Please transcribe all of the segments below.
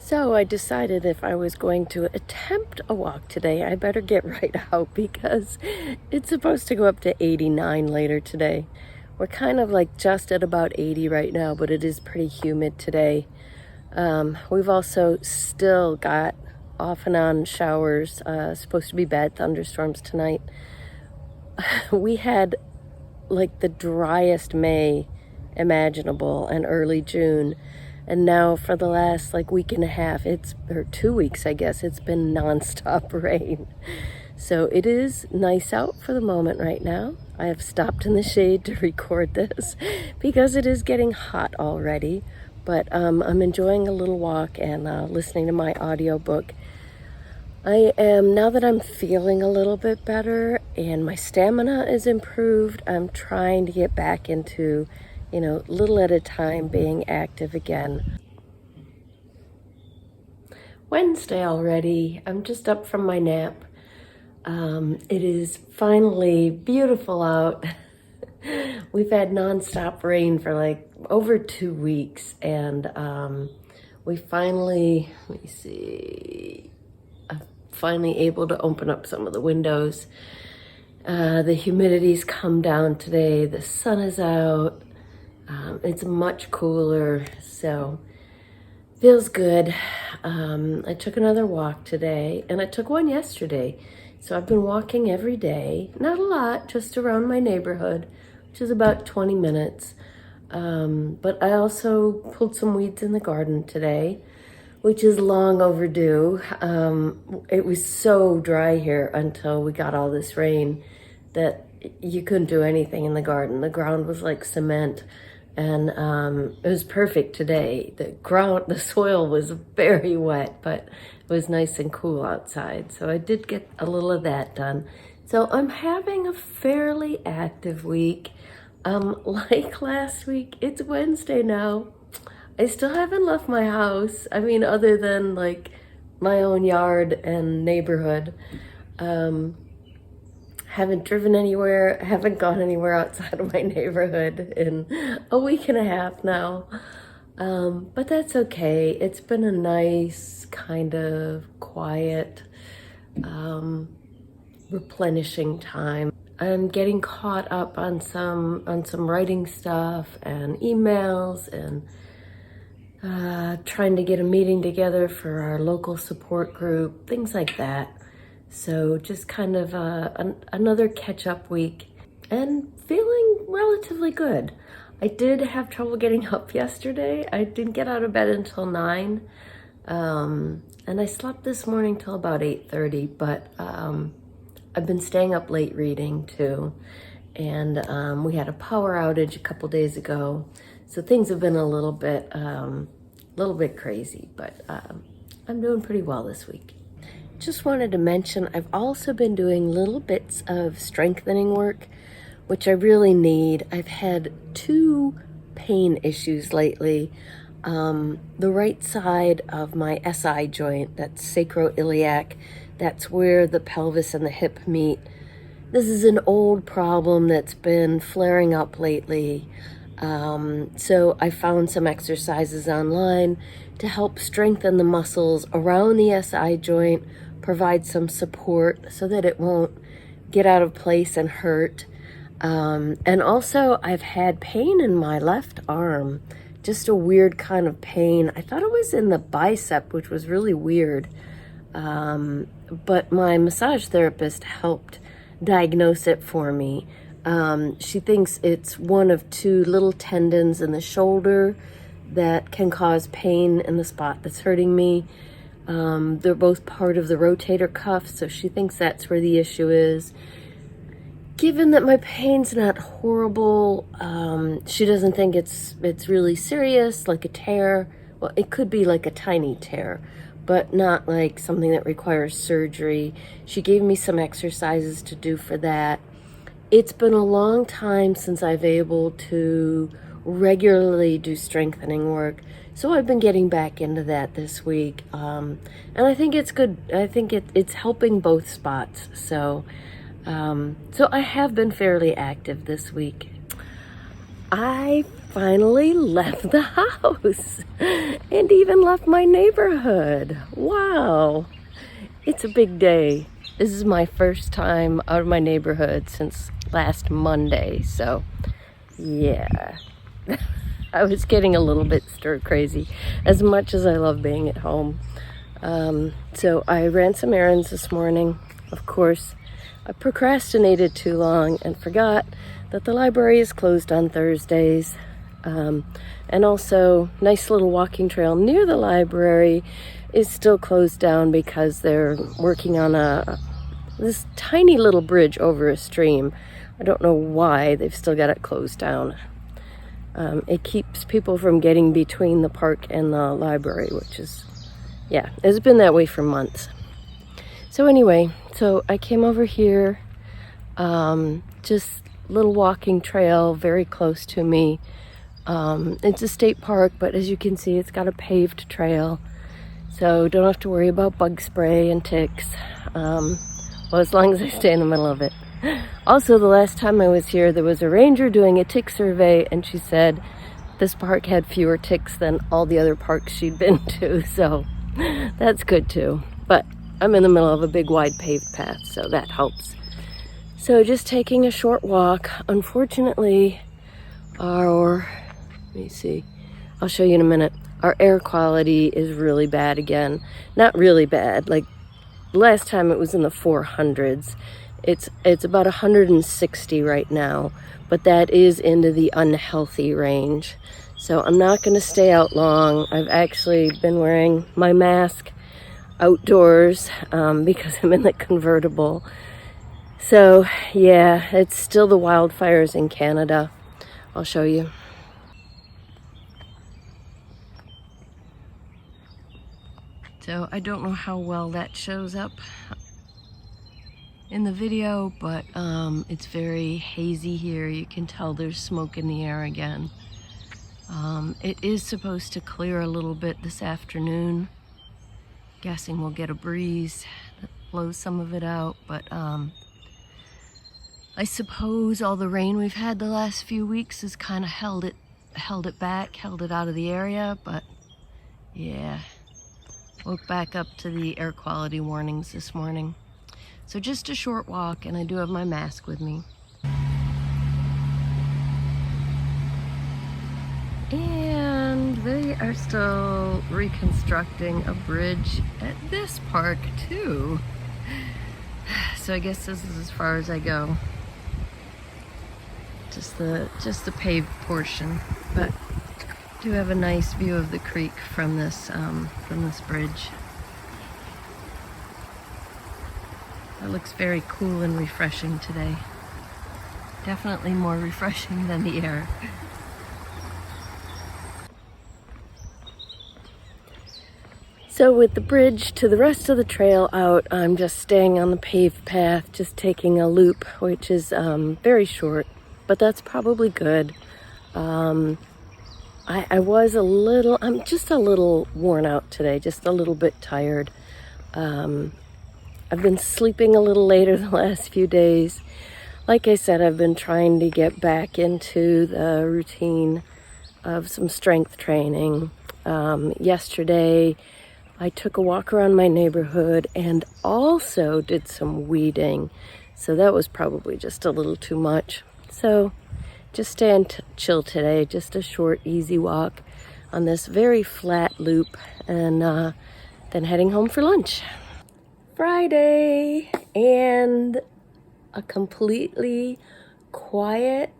So I decided if I was going to attempt a walk today, I better get right out because it's supposed to go up to 89 later today. We're kind of like just at about 80 right now, but it is pretty humid today. We've also still got off and on showers, supposed to be bad thunderstorms tonight. We had like the driest May imaginable and early June. And now for the last like week and a half, or 2 weeks, I guess, it's been nonstop rain. So it is nice out for the moment right now. I have stopped in the shade to record this because it is getting hot already. But I'm enjoying a little walk and listening to my audiobook. Now that I'm feeling a little bit better and my stamina is improved, I'm trying to get back into, little at a time being active again. Wednesday already. I'm just up from my nap. It is finally beautiful out. We've had nonstop rain for like over 2 weeks, and we finally, let me see, finally able to open up some of the windows. The humidity's come down today. The sun is out. It's much cooler, so feels good. I took another walk today, and I took one yesterday. So I've been walking every day, not a lot, just around my neighborhood, which is about 20 minutes. But I also pulled some weeds in the garden today, which is long overdue. It was so dry here until we got all this rain that you couldn't do anything in the garden. The ground was like cement, and it was perfect today. The soil was very wet, but it was nice and cool outside. So I did get a little of that done. So I'm having a fairly active week. Like last week, it's Wednesday now. I still haven't left my house. I mean, other than like my own yard and neighborhood. Haven't driven anywhere, haven't gone anywhere outside of my neighborhood in a week and a half now. But that's okay. It's been a nice, kind of quiet, replenishing time. I'm getting caught up on some writing stuff and emails and trying to get a meeting together for our local support group, things like that. So just kind of another catch-up week and feeling relatively good. I did have trouble getting up yesterday. I didn't get out of bed until 9. And I slept this morning till about 8:30, but I've been staying up late reading too. And we had a power outage a couple days ago. So things have been a little bit crazy, but I'm doing pretty well this week. Just wanted to mention, I've also been doing little bits of strengthening work, which I really need. I've had 2 pain issues lately. The right side of my SI joint, that's sacroiliac, that's where the pelvis and the hip meet. This is an old problem that's been flaring up lately. So I found some exercises online to help strengthen the muscles around the SI joint, provide some support so that it won't get out of place and hurt. And also I've had pain in my left arm, just a weird kind of pain. I thought it was in the bicep, which was really weird. But my massage therapist helped diagnose it for me. She thinks it's one of 2 little tendons in the shoulder that can cause pain in the spot that's hurting me. They're both part of the rotator cuff, so she thinks that's where the issue is. Given that my pain's not horrible, she doesn't think it's really serious, like a tear. Well, it could be like a tiny tear, but not like something that requires surgery. She gave me some exercises to do for that. It's been a long time since I've able to regularly do strengthening work, so I've been getting back into that this week, and I think it's good. I think it's helping both spots. So I have been fairly active this week. I finally left the house and even left my neighborhood. Wow, it's a big day. This is my first time out of my neighborhood since last Monday, so yeah. I was getting a little bit stir crazy, as much as I love being at home. So I ran some errands this morning. Of course, I procrastinated too long and forgot that the library is closed on Thursdays. And also, nice little walking trail near the library is still closed down because they're working on this tiny little bridge over a stream. I don't know why they've still got it closed down. It keeps people from getting between the park and the library, which is, yeah, it's been that way for months. So anyway, so I came over here, just little walking trail very close to me. It's a state park, but as you can see, it's got a paved trail, so don't have to worry about bug spray and ticks, well, as long as I stay in the middle of it. Also, the last time I was here, there was a ranger doing a tick survey, and she said this park had fewer ticks than all the other parks she'd been to, so that's good too. But I'm in the middle of a big wide paved path, so that helps. So just taking a short walk. Unfortunately, let me see, I'll show you in a minute. Our air quality is really bad again. Not really bad, like last time it was in the 400s. It's about 160 right now, but that is into the unhealthy range. So I'm not going to stay out long. I've actually been wearing my mask outdoors because I'm in the convertible. So yeah, it's still the wildfires in Canada. I'll show you. So I don't know how well that shows up in the video, but it's very hazy here. You can tell there's smoke in the air again. It is supposed to clear a little bit this afternoon. Guessing we'll get a breeze that blows some of it out, but I suppose all the rain we've had the last few weeks has kind of held it back, held it out of the area, but yeah. Woke back up to the air quality warnings this morning. So just a short walk, and I do have my mask with me. And they are still reconstructing a bridge at this park too. So I guess this is as far as I go. Just the paved portion, but do have a nice view of the creek from this bridge. It looks very cool and refreshing today. Definitely more refreshing than the air. So with the bridge to the rest of the trail out, I'm just staying on the paved path, just taking a loop, which is very short, but that's probably good. I'm just a little worn out today, just a little bit tired. I've been sleeping a little later the last few days. Like I said, I've been trying to get back into the routine of some strength training. Yesterday, I took a walk around my neighborhood and also did some weeding. So that was probably just a little too much. So just staying chill today, just a short, easy walk on this very flat loop, and then heading home for lunch. Friday, and a completely quiet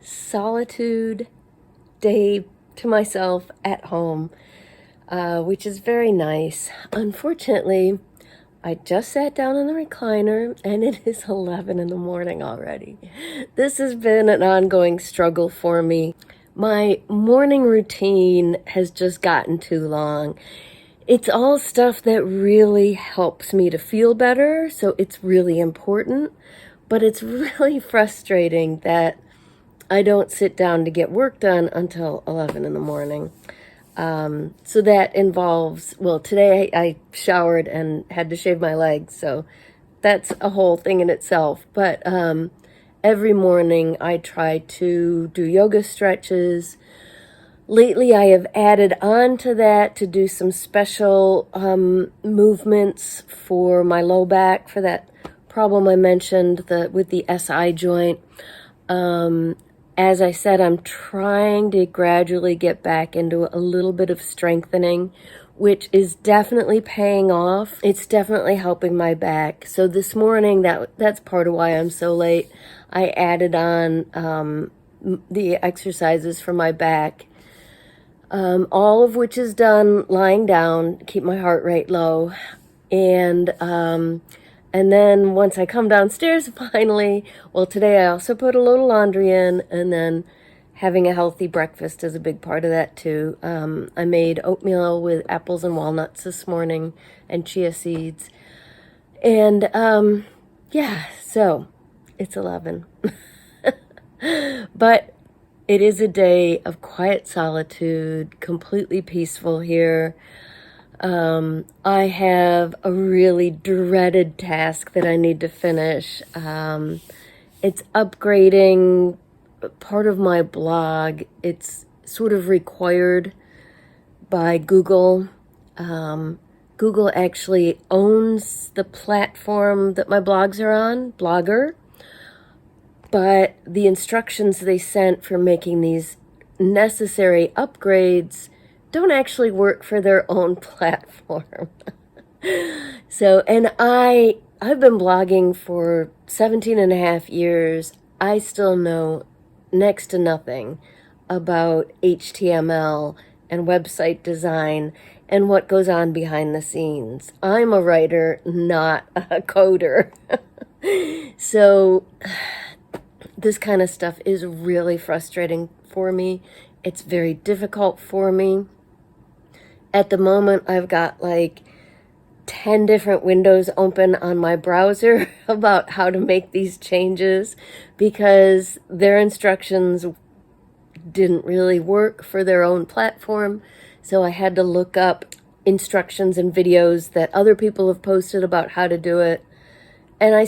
solitude day to myself at home, which is very nice. Unfortunately, I just sat down in the recliner and it is 11 in the morning already. This has been an ongoing struggle for me. My morning routine has just gotten too long. It's all stuff that really helps me to feel better, so it's really important, but it's really frustrating that I don't sit down to get work done until 11 in the morning. So that involves, well, today I showered and had to shave my legs, so that's a whole thing in itself. But every morning I try to do yoga stretches. Lately, I have added on to that to do some special movements for my low back, for that problem I mentioned with the SI joint. As I said, I'm trying to gradually get back into a little bit of strengthening, which is definitely paying off. It's definitely helping my back. So this morning, that's part of why I'm so late. I added on the exercises for my back. All of which is done lying down, keep my heart rate low. And then once I come downstairs finally, well, today I also put a load of laundry in, and then having a healthy breakfast is a big part of that too. I made oatmeal with apples and walnuts this morning and chia seeds. And yeah, so it's 11. But it is a day of quiet solitude, completely peaceful here. I have a really dreaded task that I need to finish. It's upgrading part of my blog. It's sort of required by Google. Google actually owns the platform that my blogs are on, Blogger. But the instructions they sent for making these necessary upgrades don't actually work for their own platform. So, and I've been blogging for 17 and a half years. I still know next to nothing about HTML and website design and what goes on behind the scenes. I'm a writer, not a coder. So this kind of stuff is really frustrating for me. It's very difficult for me. At the moment, I've got like 10 different windows open on my browser about how to make these changes because their instructions didn't really work for their own platform. So I had to look up instructions and videos that other people have posted about how to do it. And I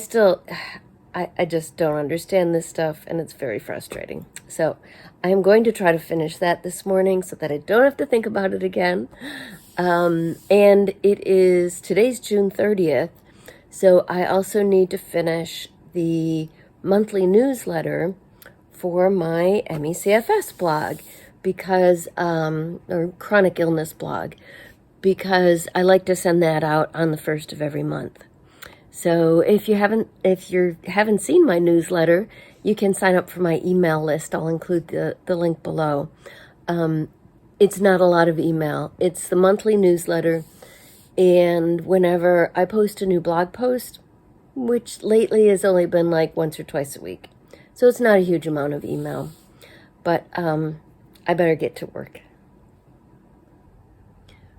just don't understand this stuff, and it's very frustrating. So I'm going to try to finish that this morning so that I don't have to think about it again. And today's June 30th, so I also need to finish the monthly newsletter for my MECFS blog or chronic illness blog, because I like to send that out on the 1st of every month. So if you haven't seen my newsletter, you can sign up for my email list. I'll include the link below. It's not a lot of email. It's the monthly newsletter. And whenever I post a new blog post, which lately has only been like once or twice a week. So it's not a huge amount of email. But I better get to work.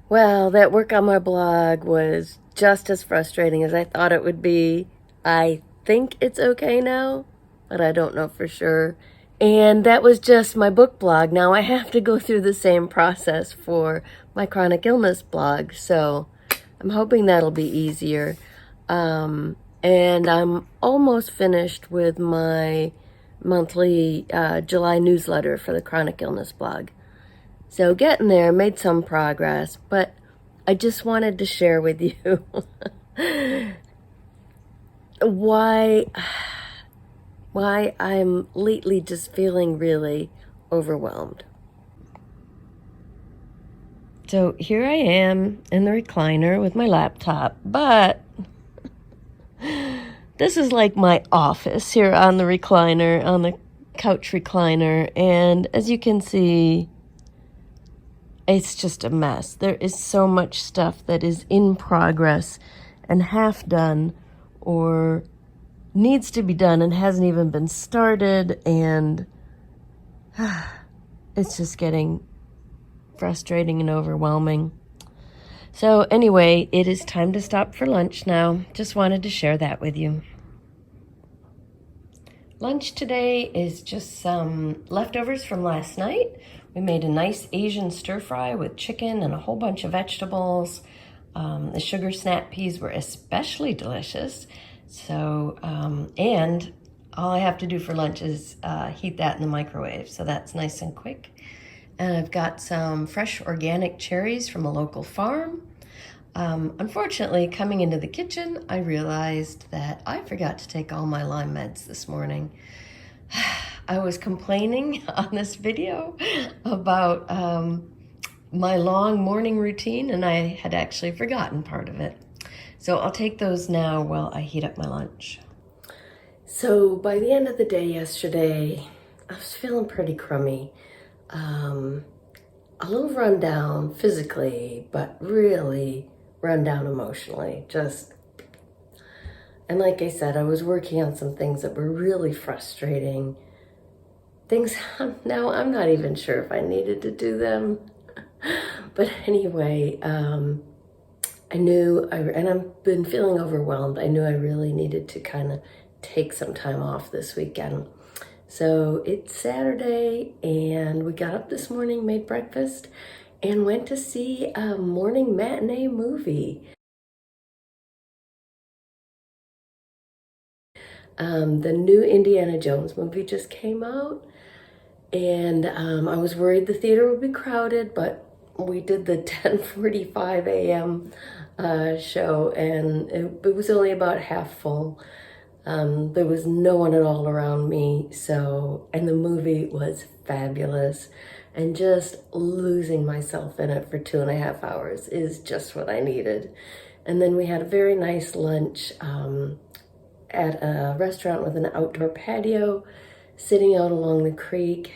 Well, that work on my blog was just as frustrating as I thought it would be. I think it's okay now, but I don't know for sure. And that was just my book blog. Now I have to go through the same process for my chronic illness blog. So I'm hoping that'll be easier. And I'm almost finished with my monthly July newsletter for the chronic illness blog. So getting there, made some progress, but I just wanted to share with you why I'm lately just feeling really overwhelmed. So here I am in the recliner with my laptop, but this is like my office here on the recliner, on the couch recliner, and as you can see, it's just a mess. There is so much stuff that is in progress and half done or needs to be done and hasn't even been started, and it's just getting frustrating and overwhelming. So anyway, it is time to stop for lunch now. Just wanted to share that with you. Lunch today is just some leftovers from last night. We made a nice Asian stir fry with chicken and a whole bunch of vegetables. The sugar snap peas were especially delicious. So, and all I have to do for lunch is heat that in the microwave, so that's nice and quick. And I've got some fresh organic cherries from a local farm. Unfortunately, coming into the kitchen, I realized that I forgot to take all my Lyme meds this morning. I was complaining on this video about my long morning routine, and I had actually forgotten part of it. So I'll take those now while I heat up my lunch. So by the end of the day yesterday, I was feeling pretty crummy. A little run down physically, but really run down emotionally. And like I said, I was working on some things that were really frustrating. Things now I'm not even sure if I needed to do them. But anyway, I knew, and I've been feeling overwhelmed. I knew I really needed to kind of take some time off this weekend. So it's Saturday, and we got up this morning, made breakfast, and went to see a morning matinee movie. The new Indiana Jones movie just came out, and I was worried the theater would be crowded, but we did the 10:45 a.m. Show, and it was only about half full. There was no one at all around me, and the movie was fabulous, and just losing myself in it for 2.5 hours is just what I needed. And then we had a very nice lunch at a restaurant with an outdoor patio, sitting out along the creek.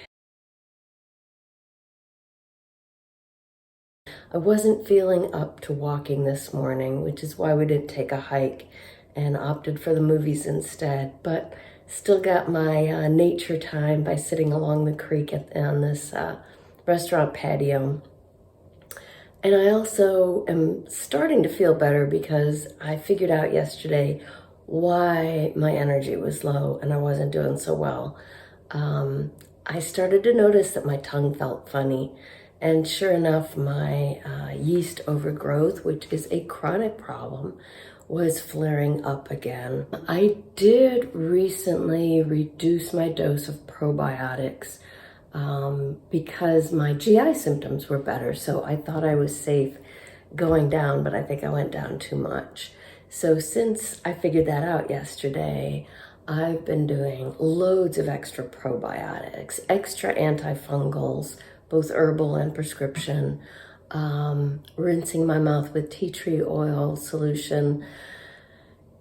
I wasn't feeling up to walking this morning, which is why we didn't take a hike and opted for the movies instead, but still got my nature time by sitting along the creek on this restaurant patio. And I also am starting to feel better because I figured out yesterday why my energy was low and I wasn't doing so well. I started to notice that my tongue felt funny, and sure enough, my yeast overgrowth, which is a chronic problem, was flaring up again. I did recently reduce my dose of probiotics because my GI symptoms were better, so I thought I was safe going down, but I think I went down too much. So since I figured that out yesterday, I've been doing loads of extra probiotics, extra antifungals, both herbal and prescription, rinsing my mouth with tea tree oil solution,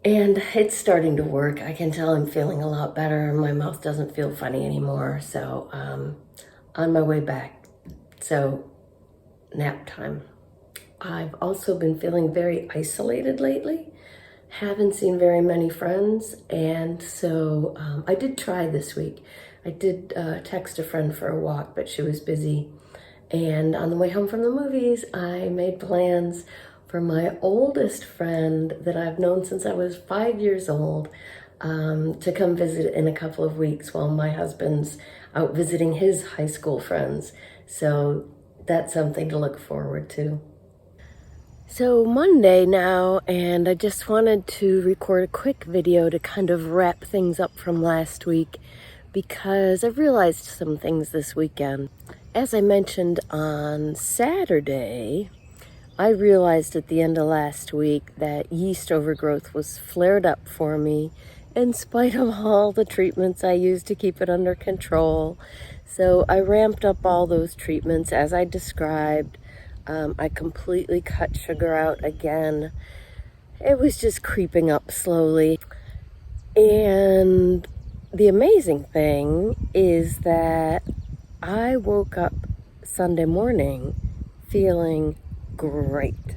and it's starting to work. I can tell I'm feeling a lot better. My mouth doesn't feel funny anymore, so on my way back. So nap time. I've also been feeling very isolated lately. Haven't seen very many friends, and so I did try this week. I did text a friend for a walk, but she was busy. And on the way home from the movies, I made plans for my oldest friend that I've known since I was 5 years old to come visit in a couple of weeks while my husband's out visiting his high school friends. So that's something to look forward to. So Monday now, and I just wanted to record a quick video to kind of wrap things up from last week because I realized some things this weekend. As I mentioned on Saturday, I realized at the end of last week that yeast overgrowth was flared up for me in spite of all the treatments I used to keep it under control. So I ramped up all those treatments as I described. I completely cut sugar out again. It was just creeping up slowly. And the amazing thing is that I woke up Sunday morning feeling great.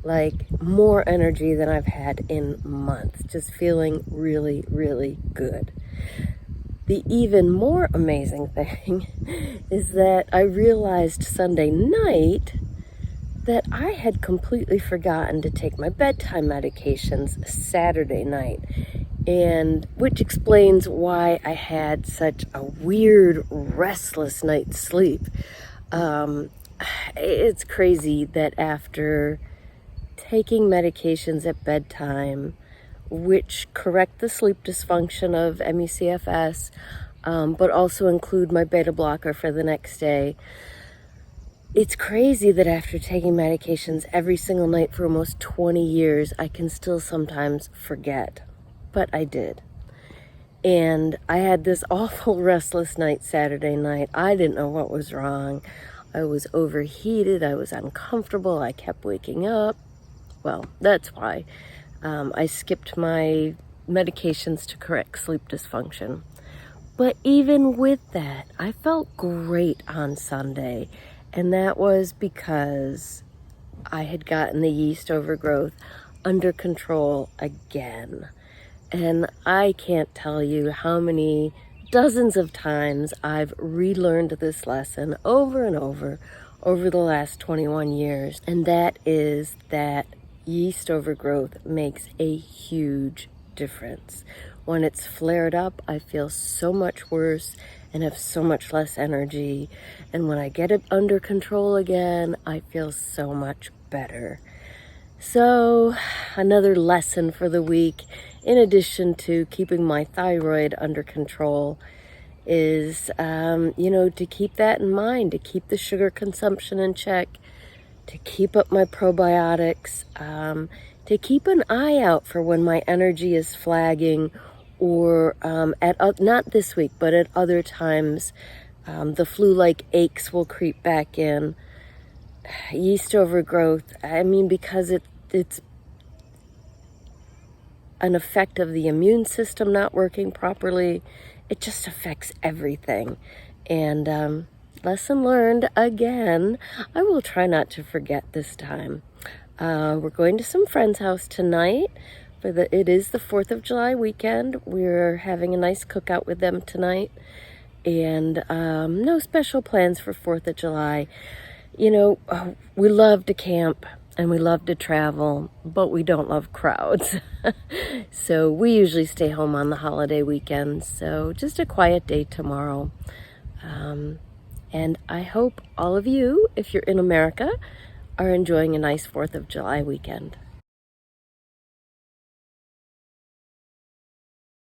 Like more energy than I've had in months. Just feeling really, really good. The even more amazing thing is that I realized Sunday night that I had completely forgotten to take my bedtime medications Saturday night, and which explains why I had such a weird, restless night's sleep. It's crazy that after taking medications at bedtime, which correct the sleep dysfunction of ME/CFS, but also include my beta blocker for the next day. It's crazy that after taking medications every single night for almost 20 years, I can still sometimes forget, but I did. And I had this awful restless night Saturday night. I didn't know what was wrong. I was overheated, I was uncomfortable, I kept waking up. Well, that's why. I skipped my medications to correct sleep dysfunction. But even with that, I felt great on Sunday. And that was because I had gotten the yeast overgrowth under control again. And I can't tell you how many dozens of times I've relearned this lesson over and over the last 21 years. And that is that yeast overgrowth makes a huge difference. When it's flared up, I feel so much worse and have so much less energy. And when I get it under control again, I feel so much better. So another lesson for the week, in addition to keeping my thyroid under control, is, to keep that in mind, to keep the sugar consumption in check, to keep up my probiotics, to keep an eye out for when my energy is flagging, or not this week, but at other times, the flu-like aches will creep back in. Yeast overgrowth, because it's an effect of the immune system not working properly. It just affects everything. And lesson learned again. I will try not to forget this time. We're going to some friend's house tonight. It is the 4th of July weekend. We're having a nice cookout with them tonight. And no special plans for 4th of July. We love to camp and we love to travel, but we don't love crowds. So we usually stay home on the holiday weekends. So just a quiet day tomorrow. And I hope all of you, if you're in America, are enjoying a nice 4th of July weekend.